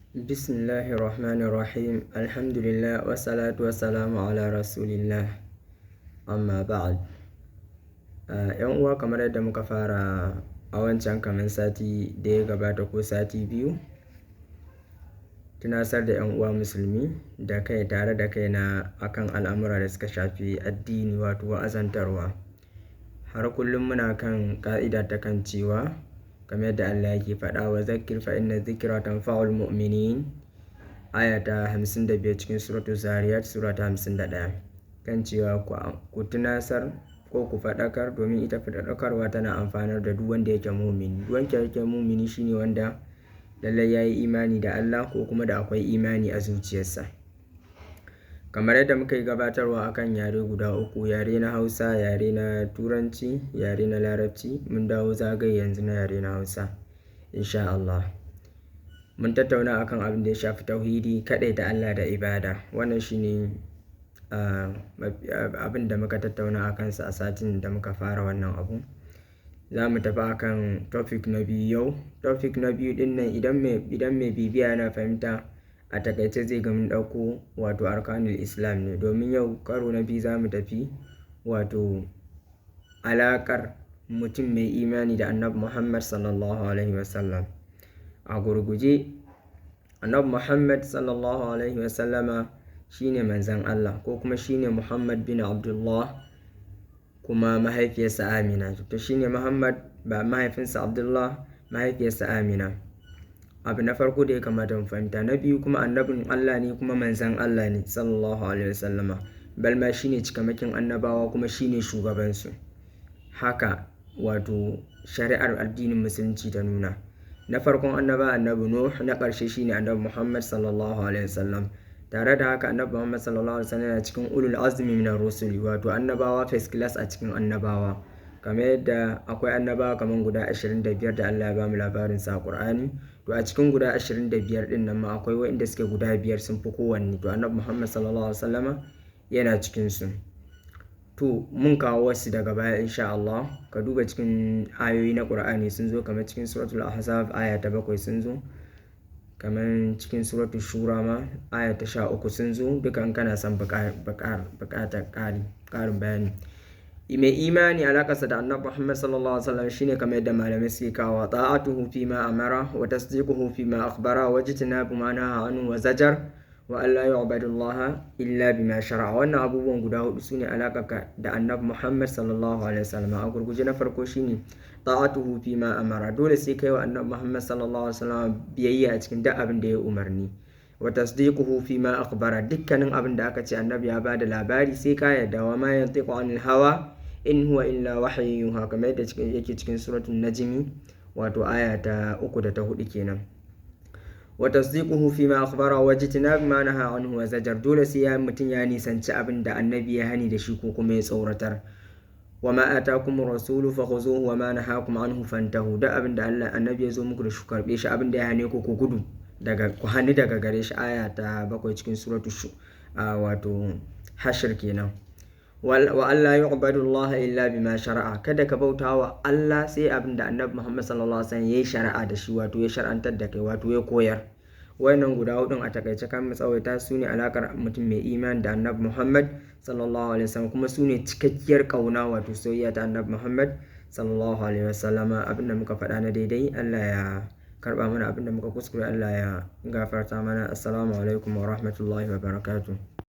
Bismillahirrahmanirrahim. Alhamdulillah wassalatu wassalamu ala rasulillah. Amma ba'ad. Yan uwa, kamar yadda muka fara a wancan kamar sati da ya gabata ko sati biyu, tunasar da yan uwa musulmi da kai tare da kaina akan al'amura da suka shafi addini, wato wa'azantarwa. Har kullum muna kan ka'ida ta kan cewa kamar yadda Allah yake faɗa wa zakkir fa inna dhikra tanfa'ul mu'minin, aya ta 55 cikin suratul zariyat sura ta 51, kan cewa ku tunasar ko ku faɗakar, domin ita faɗakarwa tana amfanar da duk wanda yake mumini. Duk wanda yake mumini shine wanda lallai yayi imani da Allah ko kuma da akwai imani a zuciyarsa. Kamar yadda muka yi gabatarwa akan yare guda uku, yare na Hausa, yare na Turanci, yare na Larabci, mun dawo zagaye yanzu na yare na Hausa insha Allah. Mun tattauna akan abin da ya shafi tauhidi, kaɗaita Allah da ibada. Wannan shine abin da muka tattauna a kansa a satin da muka fara wannan abu. Za mu tafi akan topic na biyu yau. Topic na biyu din nan idan mai bibiya na fahimta, a takaice zai ga mun ɗauko wato arkanul Islam ne, domin yau karo na biyu za mu tafi wato alaƙar mutum mai imani da Annabi Muhammad sallallahu alaihi wasallam. A gurguje, Annabi Muhammad sallallahu alaihi wasallama shine manzon Allah, ko kuma shine Muhammad bin Abdullah, kuma mahaifiyarsa Amina. To shine Muhammad, ba mahaifinsa Abdullah, mahaifiyarsa Amina. Abu na farko da ya kamata mu fahimta. Na biyu kuma annabin Allah ne kuma manzon Allah ne sallallahu alaihi wasallama, balma shine cikamakin annabawa kuma shine shugabansu. Haka wato shari'ar addinin musulunci ta nuna. Na farkon annaba annabi Nuh, na ƙarshe shine annabi Muhammad sallallahu alaihi wasallam. Tare da haka annabi Muhammad sallallahu alaihi wasallam yana cikin ulul azmi minar rusuli, wato annabawa first class a cikin annabawa. Kamar yadda akwai annabawa kamar guda 25 da Allah ya bamu labarin sa a Qur'ani, to a cikin guda 25 din nan ma akwai waɗanda suke guda 5 sun fi kowanne, to annabi Muhammad sallallahu alaihi wasallama yana cikin su. To mun kawo wasu daga baya insha Allah. Ka duba cikin ayoyi na Qur'ani sun zo, kamar cikin suratul Ahzab aya ta 7 sun zo, kamar cikin suratul Shura ma aya ta 13 sun zo. Dukan kana son buƙatar ƙarin bayani. Mai imani alaƙarsa da Annabi Muhammad sallallahu alaihi wasallam shine kamar yadda malamai suke kawo ta'atuhu fi ma amara wa tasdiquhu fi ma akhbara wa jitnabu ma naha anhu wa zajar wa alla yu'badullaha illa bima shara'a. Wannan abubuwan guda hudu sune alaƙarka da Annabi Muhammad sallallahu alaihi wasallam. A gurguje, na farko shine ta'atuhu fi ma amara, dole sai kai wa Annabi Muhammad sallallahu alaihi wasallam biyayya a cikin duk abin da ya umarni. Wa tasdiquhu fi ma akhbara, dukkanin abin da aka ce Annabi ya bada labari sai ka yarda. Wa ma yantiqu anil hawa in huwa illa wahyu yuha, kamar yadda yake cikin suratul najmi wato aya ta 3 da ta 4 kenan. Wa tasdiquhu fi ma akhbara wa jitnab ma naha anhu wa zajar, dole sai mutum ya nisanci abin da Annabi ya hani da shi ko kuma ya tsauratar. Wa ma atakum rasulu fakhuzuhu wa ma nahakum anhu fantahu, da abin da Annabi ya zo muku da shi karbe shi, abin da ya hane ku gudu daga ku hani daga gare shi, aya ta 7 cikin suratul wato Hashr kenan. Wa alla yu'badullaha illa bima shara'a, kada ka bautawa Allah sai abin da Annabi Muhammad sallallahu alaihi wasallam yayi shari'a da shi, wato ya shar'antar da kai, wato ya koyar. Wayannan guda hudun a takaice kan mu tsawaita su ne alakar mutum mai imani da Annabi Muhammad sallallahu alaihi wasallam, kuma su ne cikakkiyar kauna, wato soyayya ta Annabi Muhammad sallallahu alaihi wasallama. Abinda muka faɗa na daidai Allah ya karba mana, abinda muka kuskure Allah ya gafarta mana. Assalamu alaikum wa rahmatullahi wa barakatuh.